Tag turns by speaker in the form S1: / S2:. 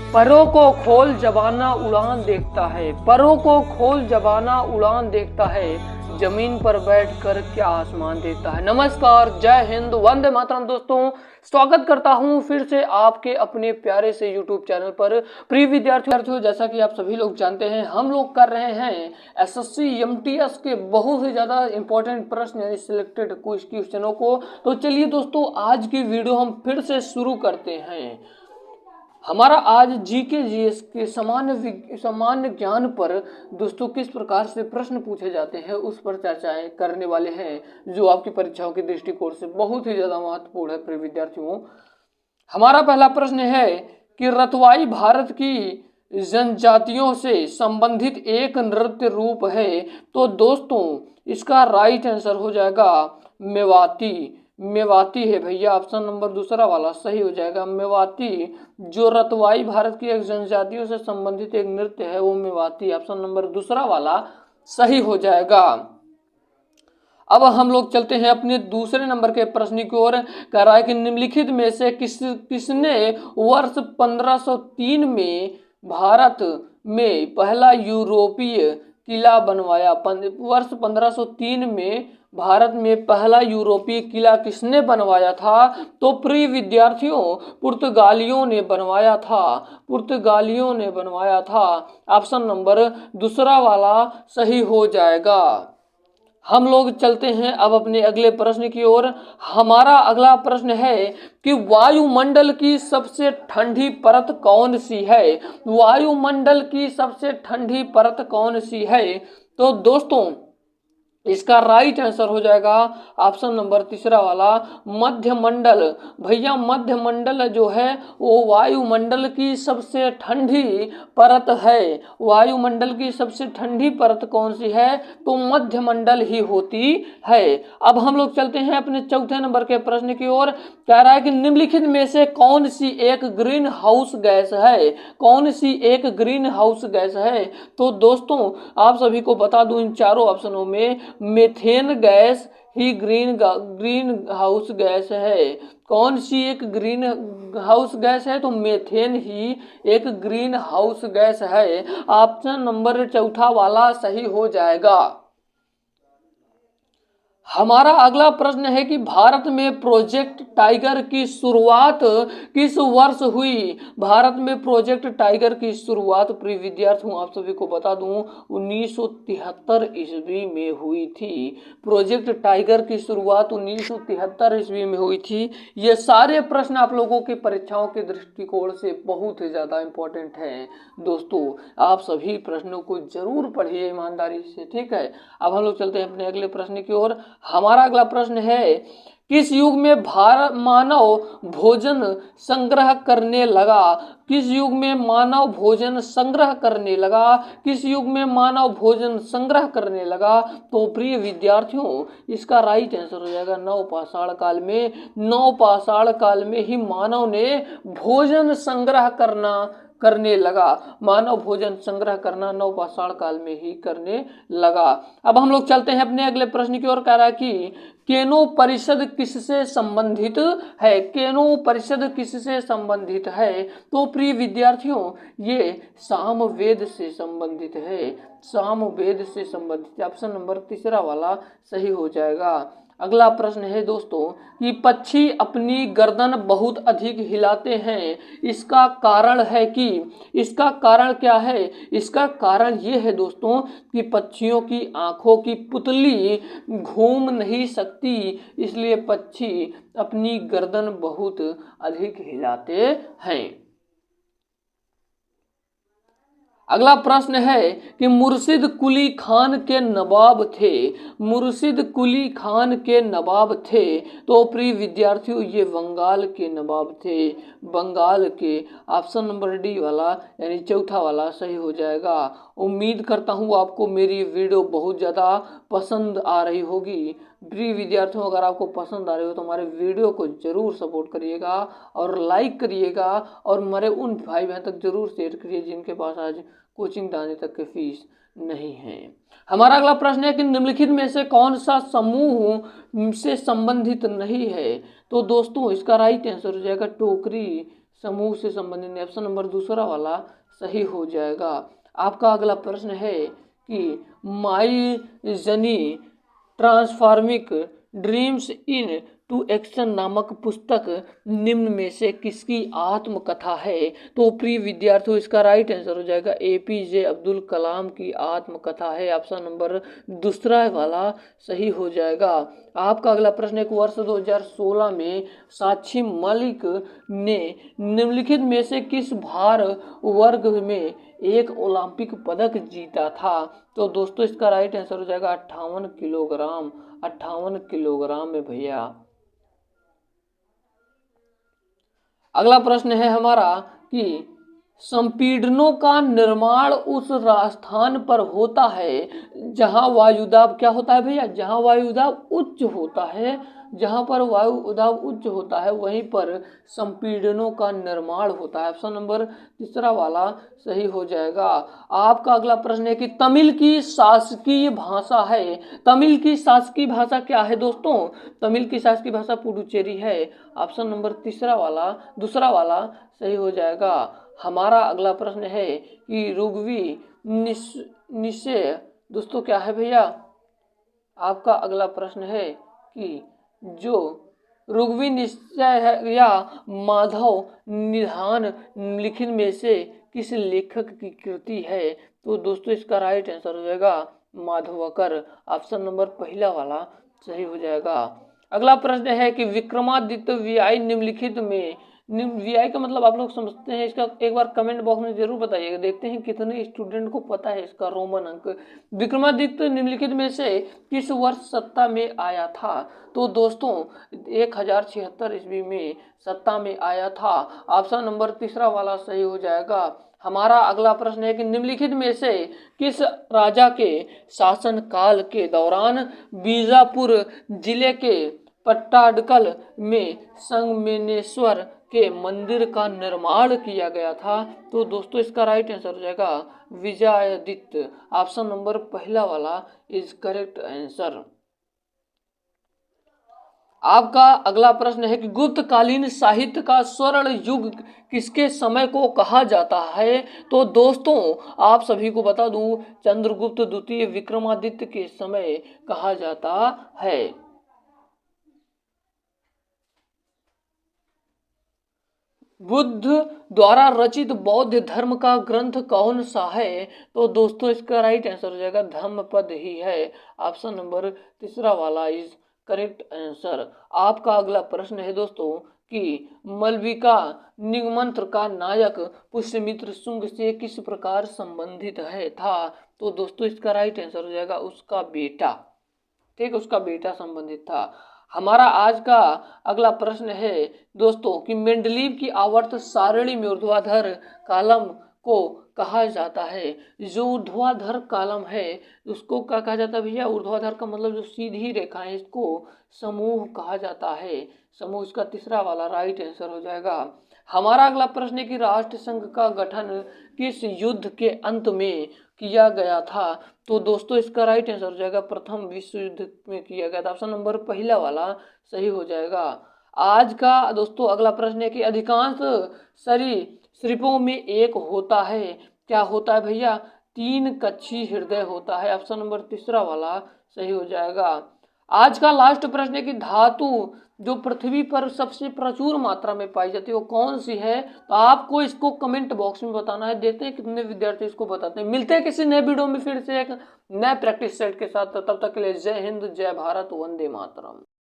S1: परों को खोल जबाना उड़ान देखता है, परों को खोल जबाना उड़ान देखता है, जमीन पर बैठकर क्या आसमान देखता है। नमस्कार, जय हिंद, वंदे मातरम। दोस्तों, स्वागत करता हूं फिर से आपके अपने प्यारे से YouTube चैनल पर। प्रिय विद्यार्थियों, जैसा कि आप सभी लोग जानते हैं, हम लोग कर रहे हैं SSC MTS के बहुत ही ज़्यादा इंपॉर्टेंट प्रश्न यानी सिलेक्टेड कुछ क्वेश्चनों को। तो चलिए दोस्तों, आज की वीडियो हम फिर से शुरू करते हैं। हमारा आज GK GS के सामान्य ज्ञान पर दोस्तों किस प्रकार से प्रश्न पूछे जाते हैं उस पर चर्चाएं करने वाले हैं, जो आपकी परीक्षाओं के दृष्टिकोण से बहुत ही ज़्यादा महत्वपूर्ण है। प्रिय विद्यार्थियों, हमारा पहला प्रश्न है कि रतवाई भारत की जनजातियों से संबंधित एक नृत्य रूप है। तो दोस्तों, इसका राइट आंसर हो जाएगा मेवाती। मेवाती है भैया, ऑप्शन नंबर दूसरा वाला सही हो जाएगा। मेवाती, जो रतवाई भारत की एक जनजातियों से संबंधित एक नृत्य है वो मेवाती, ऑप्शन नंबर दूसरा वाला सही हो जाएगा। अब हम लोग चलते हैं अपने दूसरे नंबर के प्रश्न की ओर। कह रहा है कि निम्नलिखित में से किसने वर्ष 1503 में भारत में पहला यूरोपीय किला बनवाया। वर्ष 1503 में भारत में पहला यूरोपीय किला किसने बनवाया था? तो प्रिय विद्यार्थियों, पुर्तगालियों ने बनवाया था। पुर्तगालियों ने बनवाया था, ऑप्शन नंबर दूसरा वाला सही हो जाएगा। हम लोग चलते हैं अब अपने अगले प्रश्न की ओर। हमारा अगला प्रश्न है कि वायुमंडल की सबसे ठंडी परत कौन सी है? वायुमंडल की सबसे ठंडी परत कौन सी है? तो दोस्तों, इसका राइट आंसर हो जाएगा ऑप्शन नंबर तीसरा वाला मध्यमंडल। भैया, मध्यमंडल जो है वो वायुमंडल की सबसे ठंडी परत है। वायुमंडल की सबसे ठंडी परत कौन सी है? तो मध्यमंडल ही होती है। अब हम लोग चलते हैं अपने चौथे नंबर के प्रश्न की ओर। कह रहा है कि निम्नलिखित में से कौन सी एक ग्रीन हाउस गैस है? कौन सी एक ग्रीन हाउस गैस है? तो दोस्तों, आप सभी को बता दूं, इन चारों ऑप्शनों में मेथेन गैस ही ग्रीन हाउस गैस है। कौन सी एक ग्रीन हाउस गैस है? तो मेथेन ही एक ग्रीन हाउस गैस है। ऑप्शन नंबर चौथा वाला सही हो जाएगा। हमारा अगला प्रश्न है कि भारत में प्रोजेक्ट टाइगर की शुरुआत किस वर्ष हुई? भारत में प्रोजेक्ट टाइगर की शुरुआत प्रिय विद्यार्थियों, आप सभी को बता दूं, 1973 ईस्वी में हुई थी। प्रोजेक्ट टाइगर की शुरुआत 1973 ईस्वी में हुई थी। ये सारे प्रश्न आप लोगों की परीक्षाओं के दृष्टिकोण से बहुत ही ज़्यादा इम्पोर्टेंट हैं। दोस्तों, आप सभी प्रश्नों को जरूर पढ़िए ईमानदारी से, ठीक है। अब हम लोग चलते हैं अपने अगले प्रश्न की ओर। हमारा अगला प्रश्न है, किस युग में मानव भोजन संग्रह करने लगा? किस युग में मानव भोजन संग्रह करने लगा? किस युग में मानव भोजन संग्रह करने लगा? तो प्रिय विद्यार्थियों, इसका राइट आंसर हो जाएगा नवपाषाण काल में। नवपाषाण काल में ही मानव ने भोजन संग्रह करने लगा। मानव भोजन संग्रह करना नवपाषाण काल में ही करने लगा। अब हम लोग चलते हैं अपने अगले प्रश्न की ओर। कह रहा है कि केनो परिषद किससे संबंधित है? केनो परिषद किससे संबंधित है? तो प्रिय विद्यार्थियों, ये सामवेद से संबंधित है। सामवेद से संबंधित, ऑप्शन नंबर तीसरा वाला सही हो जाएगा। अगला प्रश्न है दोस्तों कि पक्षी अपनी गर्दन बहुत अधिक हिलाते हैं, इसका कारण है कि, इसका कारण क्या है? इसका कारण ये है दोस्तों कि पक्षियों की आंखों की पुतली घूम नहीं सकती, इसलिए पक्षी अपनी गर्दन बहुत अधिक हिलाते हैं। अगला प्रश्न है कि मुर्शिद कुली खान के नवाब थे। मुर्शिद कुली खान के नवाब थे। तो प्रिय विद्यार्थियों, ये बंगाल के नवाब थे। बंगाल के, ऑप्शन नंबर डी वाला यानी चौथा वाला सही हो जाएगा। उम्मीद करता हूँ आपको मेरी वीडियो बहुत ज़्यादा पसंद आ रही होगी। प्रिय विद्यार्थियों, अगर आपको पसंद आ रही हो तो हमारे वीडियो को जरूर सपोर्ट करिएगा और लाइक करिएगा, और हमारे उन भाई बहन तक जरूर शेयर करिए जिनके पास आज कोचिंग जाने तक की फीस नहीं है। हमारा अगला प्रश्न है कि निम्नलिखित में से कौन सा समूह से संबंधित नहीं है? तो दोस्तों, इसका राइट आंसर हो जाएगा टोकरी समूह से संबंधित नहीं। ऑप्शन नंबर दूसरा वाला सही हो जाएगा। आपका अगला प्रश्न है कि माई जनी ट्रांसफॉर्मिक ड्रीम्स इन टू एक्शन नामक पुस्तक निम्न में से किसकी आत्मकथा है? तो प्रिय विद्यार्थियों, इसका राइट आंसर हो जाएगा APJ अब्दुल कलाम की आत्मकथा है। ऑप्शन नंबर दूसरा वाला सही हो जाएगा। आपका अगला प्रश्न एक वर्ष 2016 में साक्षी मलिक ने निम्नलिखित में से किस भार वर्ग में एक ओलंपिक पदक जीता था? तो दोस्तों इसका राइट आंसर हो जाएगा 58 किलोग्राम। 58 किलोग्राम में भैया। अगला प्रश्न है हमारा कि संपीड़नों का निर्माण उस स्थान पर होता है जहां वायुदाब क्या होता है भैया? जहां वायुदाब उच्च होता है। जहां पर वायुदाब उच्च होता है वहीं पर संपीड़नों का निर्माण होता है। ऑप्शन नंबर तीसरा वाला सही हो जाएगा। आपका अगला प्रश्न है कि तमिल की शासकीय भाषा है। तमिल की शासकीय भाषा क्या है दोस्तों? तमिल की शासकीय भाषा पुडुचेरी है। ऑप्शन नंबर तीसरा वाला दूसरा वाला सही हो जाएगा। हमारा अगला प्रश्न है कि ऋग्वी निश्चय दोस्तों क्या है भैया? आपका अगला प्रश्न है कि जो ऋग्वी निश्चय है या माधव निधान निम्नलिखित में से किस लेखक की कृति है? तो दोस्तों इसका राइट आंसर हो जाएगा माधवकर। ऑप्शन नंबर पहला वाला सही हो जाएगा। अगला प्रश्न है कि विक्रमादित्य VI निम्नलिखित में VI का मतलब आप लोग समझते हैं इसका? एक बार कमेंट बॉक्स में जरूर बताइएगा। देखते हैं कितने स्टूडेंट को पता है इसका रोमन अंक। विक्रमादित्य निम्नलिखित में से किस वर्ष सत्ता में आया था? तो दोस्तों 1076 ईस्वी में सत्ता में आया था। ऑप्शन नंबर तीसरा वाला सही हो जाएगा। हमारा अगला प्रश्न है कि निम्नलिखित में से किस राजा के शासन काल के दौरान बीजापुर जिले के पट्टाडकल में संगमेश्वर के मंदिर का निर्माण किया गया था? तो दोस्तों इसका राइट आंसर हो जाएगा विजयादित्य। ऑप्शन नंबर पहला वाला इज करेक्ट आंसर। आपका अगला प्रश्न है कि गुप्तकालीन साहित्य का स्वर्ण युग किसके समय को कहा जाता है? तो दोस्तों आप सभी को बता दूं चंद्रगुप्त द्वितीय विक्रमादित्य के समय कहा जाता है। बुद्ध द्वारा रचित बौद्ध धर्म का ग्रंथ कौन सा है? तो दोस्तों इसका राइट आंसर हो जाएगा धम्मपद ही है। ऑप्शन नंबर तीसरा वाला इज करेक्ट आंसर। आपका अगला प्रश्न है दोस्तों कि मलविका निगमंत्र का नायक पुष्यमित्र शुंग से किस प्रकार संबंधित है था? तो दोस्तों इसका राइट आंसर हो जाएगा उसका बेटा। ठीक, उसका बेटा संबंधित था। हमारा आज का अगला प्रश्न है दोस्तों कि मेंडलीव की आवर्त सारणी में ऊर्ध्वाधर कॉलम को कहा जाता है। जो ऊर्ध्वाधर कॉलम है उसको क्या कहा जाता है भैया? ऊर्ध्वाधर का मतलब जो सीधी रेखा है इसको समूह कहा जाता है। समूह इसका तीसरा वाला राइट आंसर हो जाएगा। हमारा अगला प्रश्न है कि राष्ट्र संघ का गठन किस युद्ध के अंत में किया गया था? तो दोस्तों इसका राइट आंसर हो जाएगा प्रथम विश्व युद्ध में किया गया था। ऑप्शन नंबर पहला वाला सही हो जाएगा। आज का दोस्तों अगला प्रश्न है कि अधिकांश सरीसृपों में एक होता है। क्या होता है भैया? 3 कक्षी हृदय होता है। ऑप्शन नंबर तीसरा वाला सही हो जाएगा। आज का लास्ट प्रश्न है कि धातु जो पृथ्वी पर सबसे प्रचुर मात्रा में पाई जाती है वो कौन सी है? तो आपको इसको कमेंट बॉक्स में बताना है। देखते हैं कितने विद्यार्थी इसको बताते हैं। मिलते हैं किसी नए वीडियो में फिर से एक नए प्रैक्टिस सेट के साथ। तब तक के लिए जय हिंद, जय भारत, वंदे मातरम।